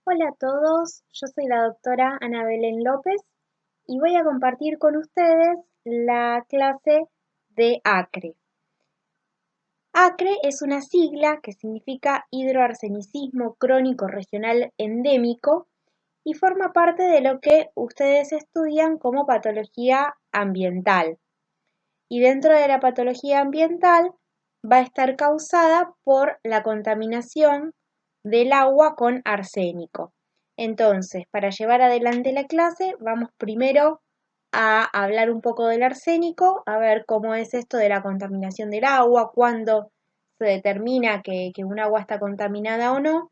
Hola a todos, yo soy la doctora Ana Belén López y voy a compartir con ustedes la clase de ACRE. ACRE es una sigla que significa hidroarsenicismo crónico regional endémico y forma parte de lo que ustedes estudian como patología ambiental. Y dentro de la patología ambiental va a estar causada por la contaminación del agua con arsénico. Entonces, para llevar adelante la clase, vamos primero a hablar un poco del arsénico, a ver cómo es esto de la contaminación del agua, cuándo se determina que un agua está contaminada o no.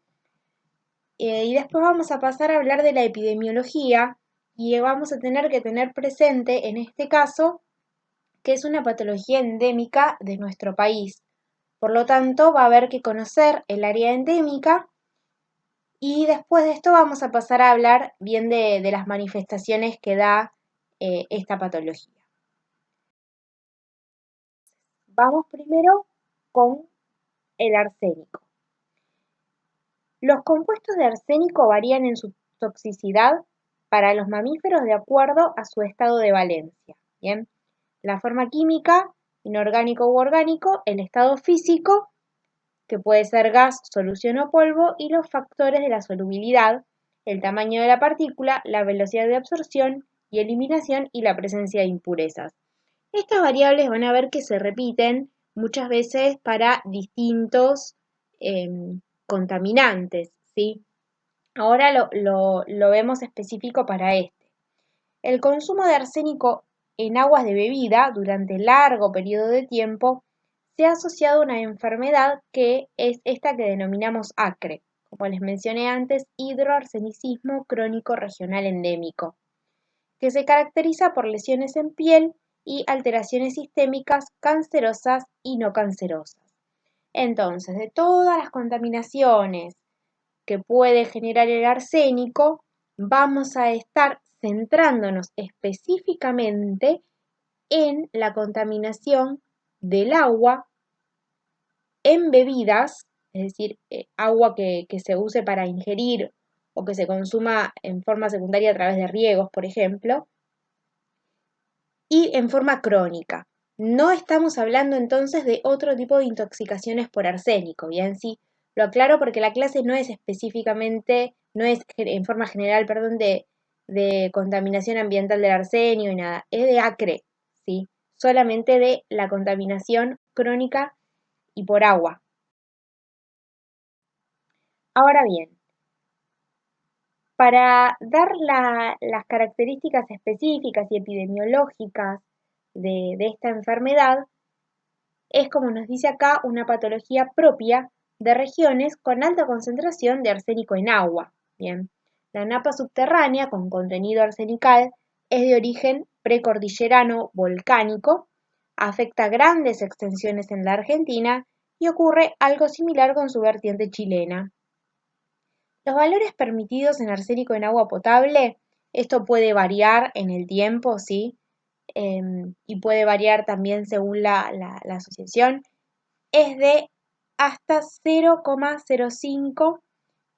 Y después vamos a pasar a hablar de la epidemiología y vamos a tener que tener presente, en este caso, que es una patología endémica de nuestro país. Por lo tanto, va a haber que conocer el área endémica y después de esto vamos a pasar a hablar bien de las manifestaciones que da esta patología. Vamos primero con el arsénico. Los compuestos de arsénico varían en su toxicidad para los mamíferos de acuerdo a su estado de valencia. Bien, la forma química, inorgánico u orgánico, el estado físico, que puede ser gas, solución o polvo, y los factores de la solubilidad, el tamaño de la partícula, la velocidad de absorción y eliminación y la presencia de impurezas. Estas variables van a ver que se repiten muchas veces para distintos contaminantes, ¿sí? Ahora lo vemos específico para este. El consumo de arsénico en aguas de bebida durante largo periodo de tiempo se ha asociado a una enfermedad que es esta que denominamos ACRE, como les mencioné antes, hidroarsenicismo crónico regional endémico, que se caracteriza por lesiones en piel y alteraciones sistémicas cancerosas y no cancerosas. Entonces, de todas las contaminaciones que puede generar el arsénico, vamos a estar centrándonos específicamente en la contaminación del agua en bebidas, es decir, agua que se use para ingerir o que se consuma en forma secundaria a través de riegos, por ejemplo, y en forma crónica. No estamos hablando entonces de otro tipo de intoxicaciones por arsénico, bien, sí, lo aclaro porque la clase no es específicamente, no es en forma general, perdón, de contaminación ambiental del arsenio y nada, es de ACRE, sí, solamente de la contaminación crónica y por agua. Ahora bien, para dar las características específicas y epidemiológicas de esta enfermedad, es, como nos dice acá, una patología propia de regiones con alta concentración de arsénico en agua. Bien, la napa subterránea con contenido arsenical es de origen precordillerano volcánico, afecta grandes extensiones en la Argentina y ocurre algo similar con su vertiente chilena. Los valores permitidos en arsénico en agua potable, esto puede variar en el tiempo, ¿sí? Y puede variar también según la asociación, es de hasta 0,05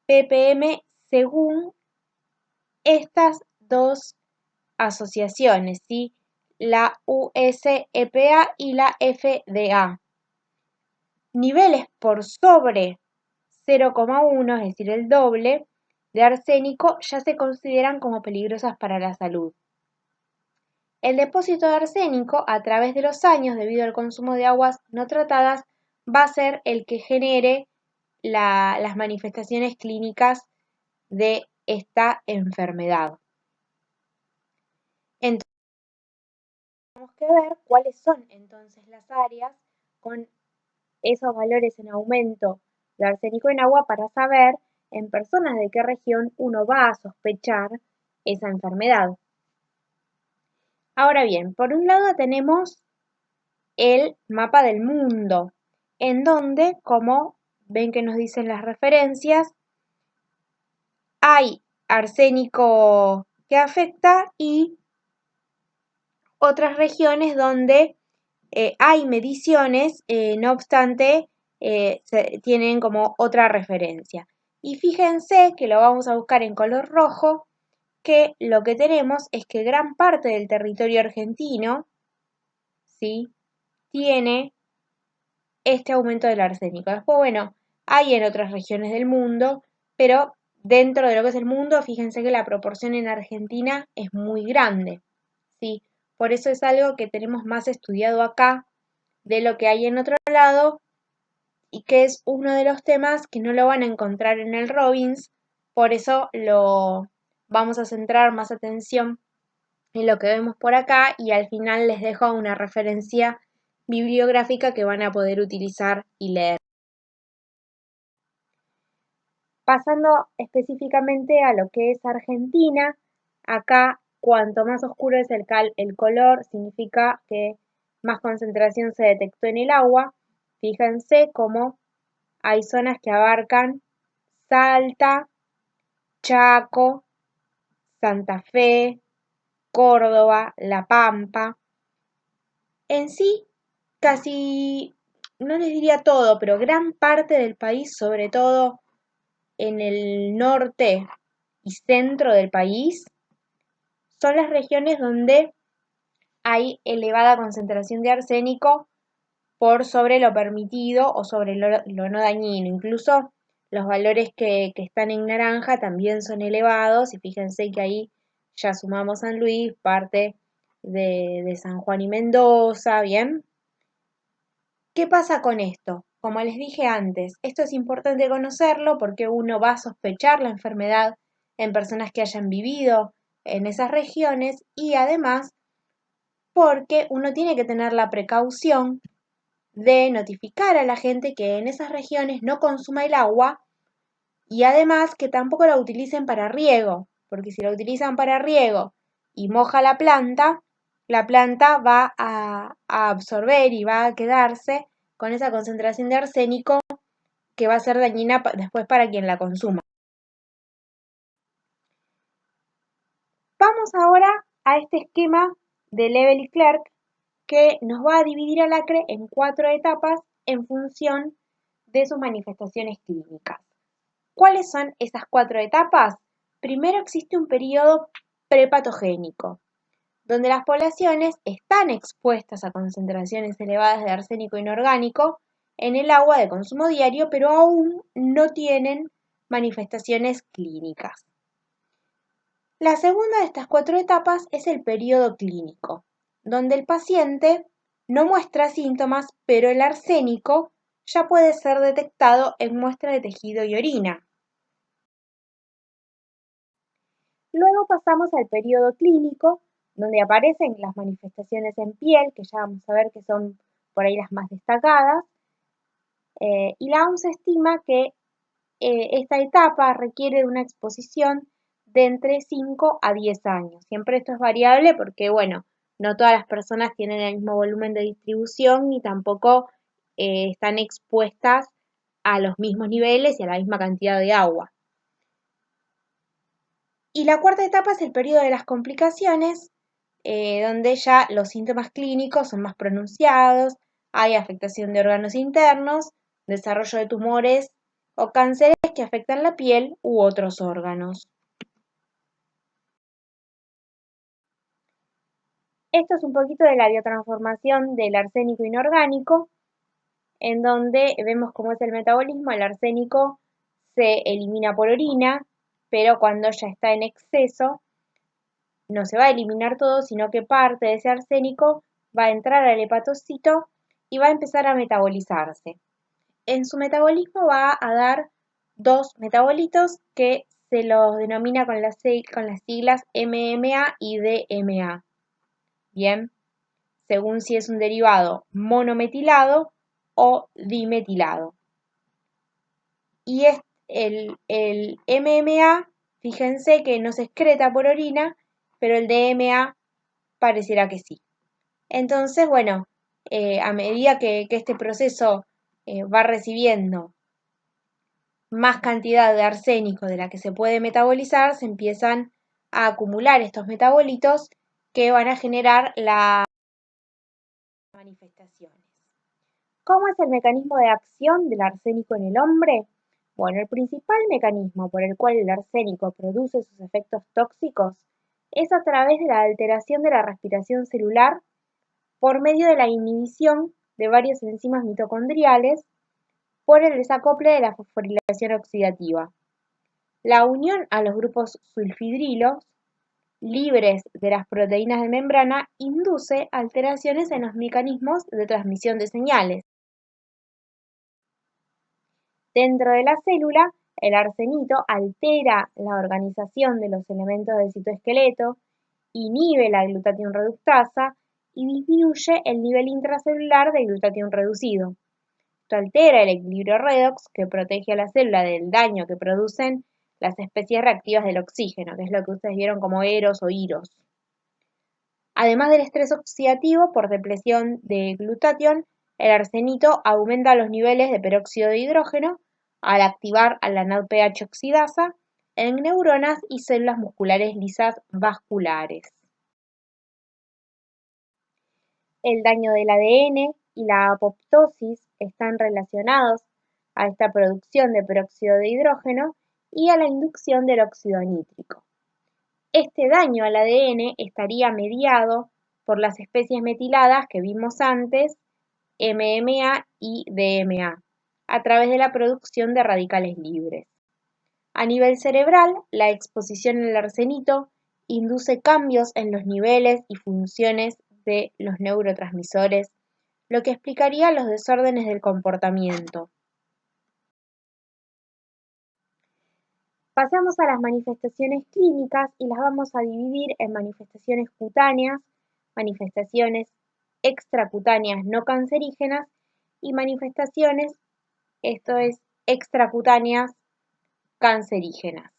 ppm según estas dos asociaciones, ¿sí? La USEPA y la FDA. Niveles por sobre 0,1, es decir, el doble de arsénico, ya se consideran como peligrosas para la salud. El depósito de arsénico a través de los años, debido al consumo de aguas no tratadas, va a ser el que genere las manifestaciones clínicas de esta enfermedad. Entonces, tenemos que ver cuáles son entonces las áreas con esos valores en aumento de arsénico en agua para saber en personas de qué región uno va a sospechar esa enfermedad. Ahora bien, por un lado tenemos el mapa del mundo, en donde, como ven que nos dicen las referencias, hay arsénico que afecta y otras regiones donde hay mediciones, no obstante, tienen como otra referencia. Y fíjense que lo vamos a buscar en color rojo, que lo que tenemos es que gran parte del territorio argentino, ¿sí?, tiene este aumento del arsénico. Después, bueno, hay en otras regiones del mundo, pero dentro de lo que es el mundo, fíjense que la proporción en Argentina es muy grande, ¿sí? Por eso es algo que tenemos más estudiado acá de lo que hay en otro lado y que es uno de los temas que no lo van a encontrar en el Robbins, por eso lo vamos a centrar más atención en lo que vemos por acá y al final les dejo una referencia bibliográfica que van a poder utilizar y leer. Pasando específicamente a lo que es Argentina, acá cuanto más oscuro es el color, significa que más concentración se detectó en el agua. Fíjense cómo hay zonas que abarcan Salta, Chaco, Santa Fe, Córdoba, La Pampa. En sí, casi, no les diría todo, pero gran parte del país, sobre todo en el norte y centro del país, son las regiones donde hay elevada concentración de arsénico por sobre lo permitido o sobre lo no dañino. Incluso los valores que están en naranja también son elevados y fíjense que ahí ya sumamos San Luis, parte de San Juan y Mendoza, ¿bien? ¿Qué pasa con esto? Como les dije antes, esto es importante conocerlo porque uno va a sospechar la enfermedad en personas que hayan vivido en esas regiones y además porque uno tiene que tener la precaución de notificar a la gente que en esas regiones no consuma el agua y además que tampoco la utilicen para riego, porque si la utilizan para riego y moja la planta va a absorber y va a quedarse con esa concentración de arsénico que va a ser dañina después para quien la consuma. Vamos ahora a este esquema de Lebel y Clerk que nos va a dividir al acre en 4 etapas en función de sus manifestaciones clínicas. ¿Cuáles son esas 4 etapas? Primero existe un periodo prepatogénico, donde las poblaciones están expuestas a concentraciones elevadas de arsénico inorgánico en el agua de consumo diario, pero aún no tienen manifestaciones clínicas. La segunda de estas 4 etapas es el periodo clínico, donde el paciente no muestra síntomas, pero el arsénico ya puede ser detectado en muestra de tejido y orina. Luego pasamos al periodo clínico, donde aparecen las manifestaciones en piel, que ya vamos a ver que son por ahí las más destacadas, y la OMS estima que esta etapa requiere de una exposición de entre 5 a 10 años. Siempre esto es variable porque, bueno, no todas las personas tienen el mismo volumen de distribución ni tampoco están expuestas a los mismos niveles y a la misma cantidad de agua. Y la cuarta etapa es el periodo de las complicaciones, donde ya los síntomas clínicos son más pronunciados, hay afectación de órganos internos, desarrollo de tumores o cánceres que afectan la piel u otros órganos. Esto es un poquito de la biotransformación del arsénico inorgánico, en donde vemos cómo es el metabolismo. El arsénico se elimina por orina, pero cuando ya está en exceso, no se va a eliminar todo, sino que parte de ese arsénico va a entrar al hepatocito y va a empezar a metabolizarse. En su metabolismo va a dar 2 metabolitos que se los denomina con las siglas MMA y DMA. Bien, según si es un derivado monometilado o dimetilado. Y es el MMA, fíjense que no se excreta por orina, pero el DMA pareciera que sí. Entonces, bueno, a medida que este proceso va recibiendo más cantidad de arsénico de la que se puede metabolizar, se empiezan a acumular estos metabolitos que van a generar las manifestaciones. ¿Cómo es el mecanismo de acción del arsénico en el hombre? Bueno, el principal mecanismo por el cual el arsénico produce sus efectos tóxicos es a través de la alteración de la respiración celular por medio de la inhibición de varias enzimas mitocondriales por el desacople de la fosforilación oxidativa. La unión a los grupos sulfidrilos libres de las proteínas de membrana induce alteraciones en los mecanismos de transmisión de señales. Dentro de la célula, el arsenito altera la organización de los elementos del citoesqueleto, inhibe la glutatión reductasa y disminuye el nivel intracelular de glutatión reducido. Esto altera el equilibrio redox que protege a la célula del daño que producen las especies reactivas del oxígeno, que es lo que ustedes vieron como eros o iros. Además del estrés oxidativo por depresión de glutatión, el arsenito aumenta los niveles de peróxido de hidrógeno al activar a la NADPH oxidasa en neuronas y células musculares lisas vasculares. El daño del ADN y la apoptosis están relacionados a esta producción de peróxido de hidrógeno y a la inducción del óxido nítrico. Este daño al ADN estaría mediado por las especies metiladas que vimos antes, MMA y DMA, a través de la producción de radicales libres. A nivel cerebral, la exposición al arsenito induce cambios en los niveles y funciones de los neurotransmisores, lo que explicaría los desórdenes del comportamiento. Pasamos a las manifestaciones clínicas y las vamos a dividir en manifestaciones cutáneas, manifestaciones extracutáneas no cancerígenas y manifestaciones, esto es, extracutáneas cancerígenas.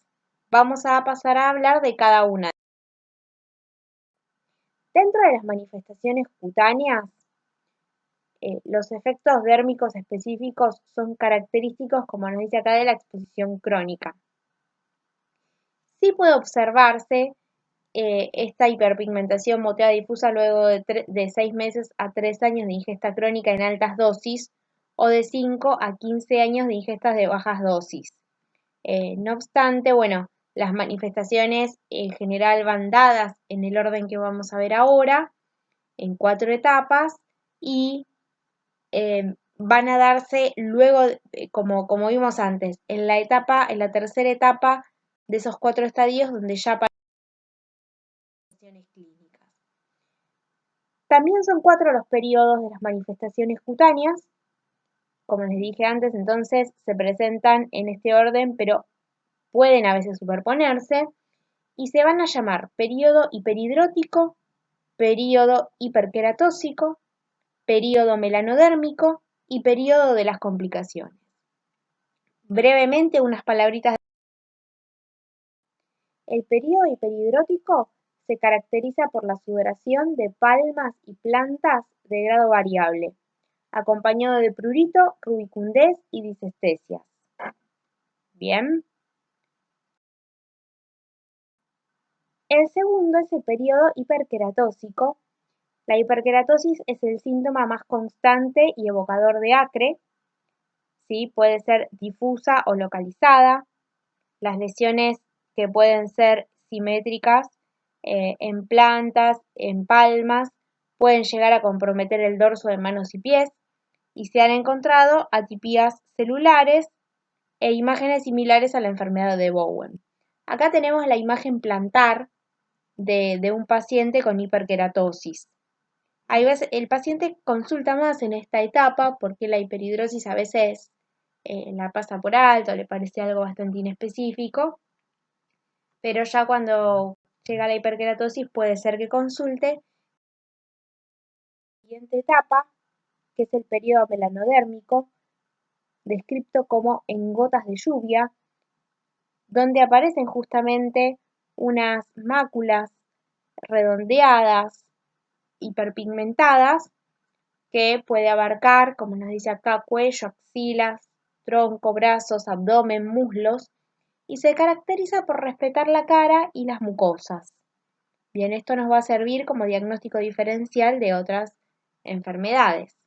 Vamos a pasar a hablar de cada una. Dentro de las manifestaciones cutáneas, los efectos dérmicos específicos son característicos, como nos dice acá, de la exposición crónica. Sí puede observarse esta hiperpigmentación moteada difusa luego de 6 meses a 3 años de ingesta crónica en altas dosis o de 5 a 15 años de ingestas de bajas dosis. No obstante, bueno, las manifestaciones en general van dadas en el orden que vamos a ver ahora, en 4 etapas, y van a darse luego, como vimos antes, en la tercera etapa de esos 4 estadios donde ya aparecen manifestaciones clínicas. También son 4 los periodos de las manifestaciones cutáneas. Como les dije antes, entonces se presentan en este orden, pero pueden a veces superponerse y se van a llamar periodo hiperhidrótico, periodo hiperqueratósico, periodo melanodérmico y periodo de las complicaciones. Brevemente, unas palabritas. El periodo hiperhidrótico se caracteriza por la sudoración de palmas y plantas de grado variable, acompañado de prurito, rubicundez y disestesias. Bien. El segundo es el periodo hiperqueratósico. La hiperqueratosis es el síntoma más constante y evocador de acre. ¿Sí? Puede ser difusa o localizada. Las lesiones que pueden ser simétricas en plantas, en palmas, pueden llegar a comprometer el dorso de manos y pies y se han encontrado atipías celulares e imágenes similares a la enfermedad de Bowen. Acá tenemos la imagen plantar de un paciente con hiperqueratosis. Hay veces, el paciente consulta más en esta etapa porque la hiperhidrosis a veces la pasa por alto, le parece algo bastante inespecífico, pero ya cuando llega la hiperqueratosis puede ser que consulte. La siguiente etapa, que es el periodo melanodérmico, descrito como en gotas de lluvia, donde aparecen justamente unas máculas redondeadas, hiperpigmentadas, que puede abarcar, como nos dice acá, cuello, axilas, tronco, brazos, abdomen, muslos, y se caracteriza por respetar la cara y las mucosas. Bien, esto nos va a servir como diagnóstico diferencial de otras enfermedades.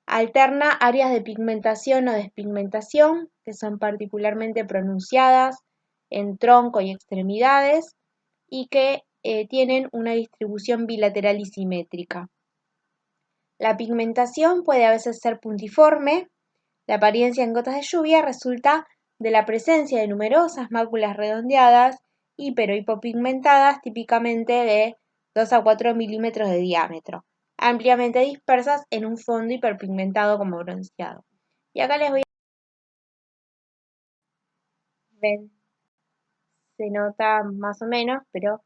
Alterna áreas de pigmentación o despigmentación, que son particularmente pronunciadas en tronco y extremidades y que tienen una distribución bilateral y simétrica. La pigmentación puede a veces ser puntiforme. La apariencia en gotas de lluvia resulta de la presencia de numerosas máculas redondeadas hiperhipopigmentadas, típicamente de 2 a 4 milímetros de diámetro, ampliamente dispersas en un fondo hiperpigmentado como bronceado. Y acá les voy a ver, se nota más o menos, pero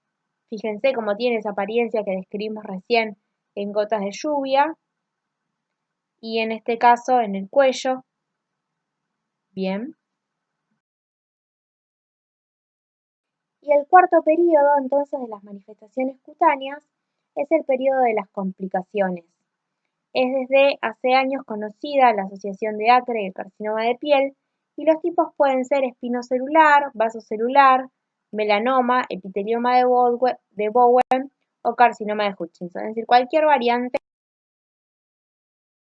fíjense cómo tiene esa apariencia que describimos recién en gotas de lluvia y en este caso en el cuello. Bien. Y el cuarto periodo, entonces, de las manifestaciones cutáneas es el periodo de las complicaciones. Es desde hace años conocida la asociación de acre y el carcinoma de piel, y los tipos pueden ser espinocelular, vasocelular, melanoma, epitelioma de Bowen o carcinoma de Hutchinson, es decir, cualquier variante.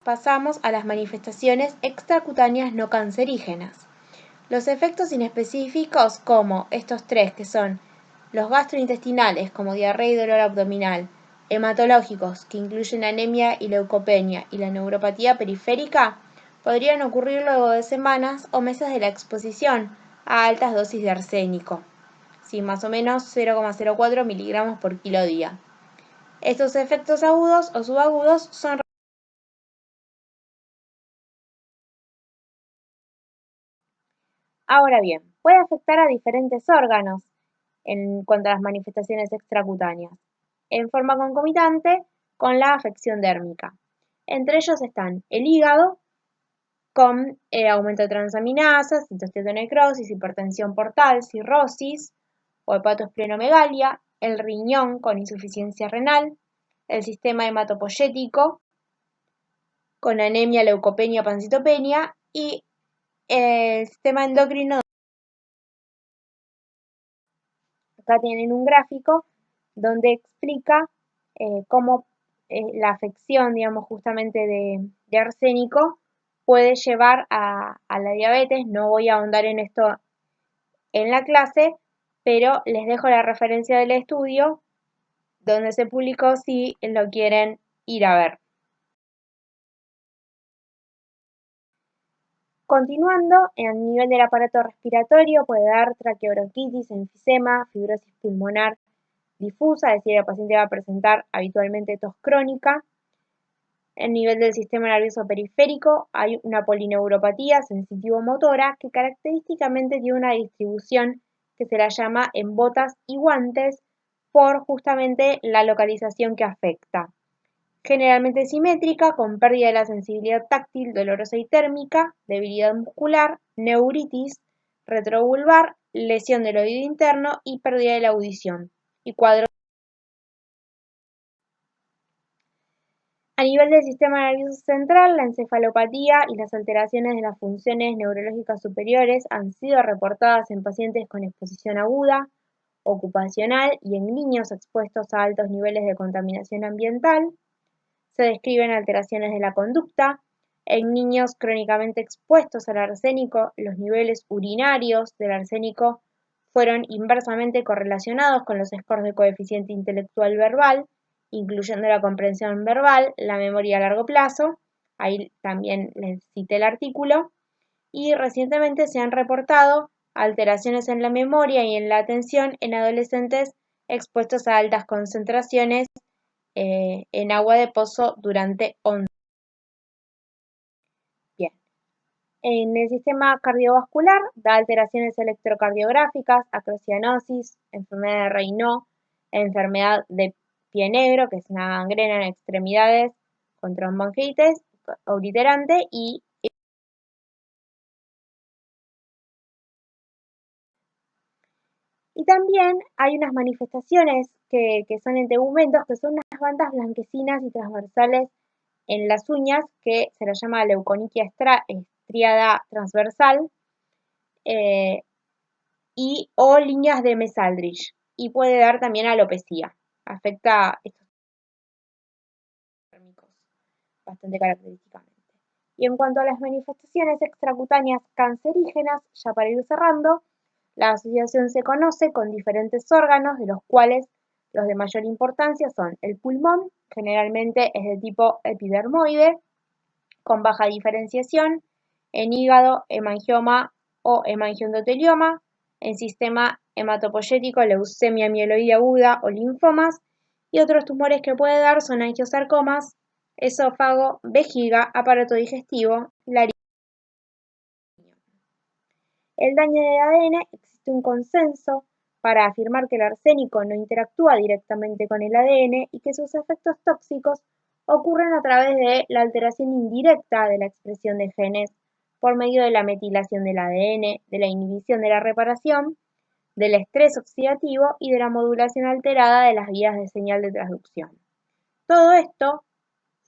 Pasamos a las manifestaciones extracutáneas no cancerígenas. Los efectos inespecíficos, como estos tres, que son los gastrointestinales, como diarrea y dolor abdominal, hematológicos, que incluyen anemia y leucopenia, y la neuropatía periférica, podrían ocurrir luego de semanas o meses de la exposición a altas dosis de arsénico, sí, más o menos 0,04 miligramos por kilo día. Estos efectos agudos o subagudos son. Ahora bien, puede afectar a diferentes órganos en cuanto a las manifestaciones extracutáneas, en forma concomitante con la afección dérmica. Entre ellos están el hígado, con aumento de transaminasas, citoesteatonecrosis, hipertensión portal, cirrosis o hepatoesplenomegalia, el riñón con insuficiencia renal, el sistema hematopoyético con anemia, leucopenia, pancitopenia y el sistema endocrino. Acá tienen un gráfico donde explica cómo la afección, digamos, justamente de arsénico puede llevar a la diabetes. No voy a ahondar en esto en la clase, pero les dejo la referencia del estudio donde se publicó si lo quieren ir a ver. Continuando, en el nivel del aparato respiratorio puede dar traqueobronquitis, enfisema, fibrosis pulmonar difusa, es decir, el paciente va a presentar habitualmente tos crónica. En nivel del sistema nervioso periférico hay una polineuropatía sensitivo-motora que característicamente tiene una distribución que se la llama en botas y guantes por justamente la localización que afecta. Generalmente simétrica, con pérdida de la sensibilidad táctil, dolorosa y térmica, debilidad muscular, neuritis retrovulvar, lesión del oído interno y pérdida de la audición. Y cuadros. A nivel del sistema nervioso central, la encefalopatía y las alteraciones de las funciones neurológicas superiores han sido reportadas en pacientes con exposición aguda, ocupacional y en niños expuestos a altos niveles de contaminación ambiental. Se describen alteraciones de la conducta. En niños crónicamente expuestos al arsénico, los niveles urinarios del arsénico fueron inversamente correlacionados con los scores de coeficiente intelectual verbal, incluyendo la comprensión verbal, la memoria a largo plazo. Ahí también les cité el artículo. Y recientemente se han reportado alteraciones en la memoria y en la atención en adolescentes expuestos a altas concentraciones en agua de pozo durante 11. Bien. En el sistema cardiovascular da alteraciones electrocardiográficas, acrocianosis, enfermedad de Raynaud, enfermedad de pie negro, que es una gangrena en extremidades con tromboangitis obliterante y también hay unas manifestaciones que son en tegumentos, que son unas bandas blanquecinas y transversales en las uñas, que se las llama leuconiquia estriada transversal, y o líneas de Mesaldrich, y puede dar también alopecia. Afecta estos térmicos bastante característicamente. Y en cuanto a las manifestaciones extracutáneas cancerígenas, ya para ir cerrando, la asociación se conoce con diferentes órganos, de los cuales los de mayor importancia son el pulmón, generalmente es de tipo epidermoide, con baja diferenciación, en hígado, hemangioma o hemangiondotelioma, en sistema hematopoyético, leucemia mieloide aguda o linfomas, y otros tumores que puede dar son angiosarcomas, esófago, vejiga, aparato digestivo, laringe. El daño del ADN, existe un consenso para afirmar que el arsénico no interactúa directamente con el ADN y que sus efectos tóxicos ocurren a través de la alteración indirecta de la expresión de genes por medio de la metilación del ADN, de la inhibición de la reparación, del estrés oxidativo y de la modulación alterada de las vías de señal de transducción. Todo esto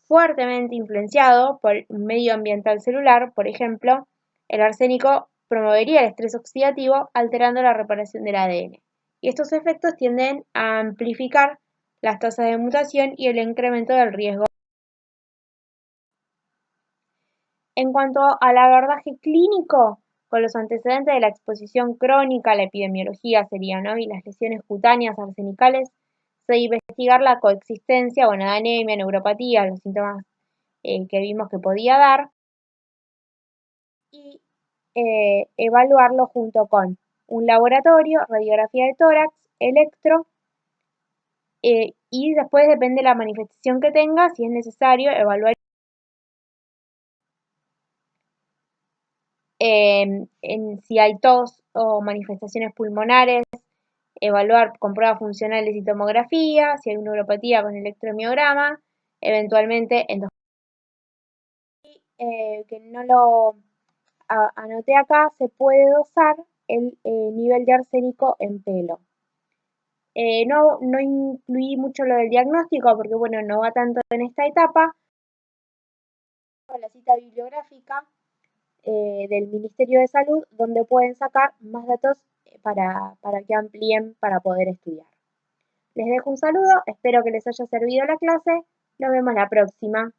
fuertemente influenciado por el medio ambiental celular, por ejemplo, el arsénico promovería el estrés oxidativo alterando la reparación del ADN. Y estos efectos tienden a amplificar las tasas de mutación y el incremento del riesgo. En cuanto al abordaje clínico, con los antecedentes de la exposición crónica, la epidemiología sería, ¿no? Y las lesiones cutáneas arsenicales, se debe investigar la coexistencia, de anemia, neuropatía, los síntomas que vimos que podía dar, y evaluarlo junto con un laboratorio, radiografía de tórax, electro, y después depende de la manifestación que tenga, si es necesario evaluar si hay tos o manifestaciones pulmonares, evaluar con pruebas funcionales y tomografía, si hay neuropatía con electromiograma, eventualmente que no lo anoté acá, se puede dosar el nivel de arsénico en pelo. No incluí mucho lo del diagnóstico porque, bueno, no va tanto en esta etapa. La cita bibliográfica del Ministerio de Salud, donde pueden sacar más datos para que amplíen para poder estudiar. Les dejo un saludo, espero que les haya servido la clase, nos vemos la próxima.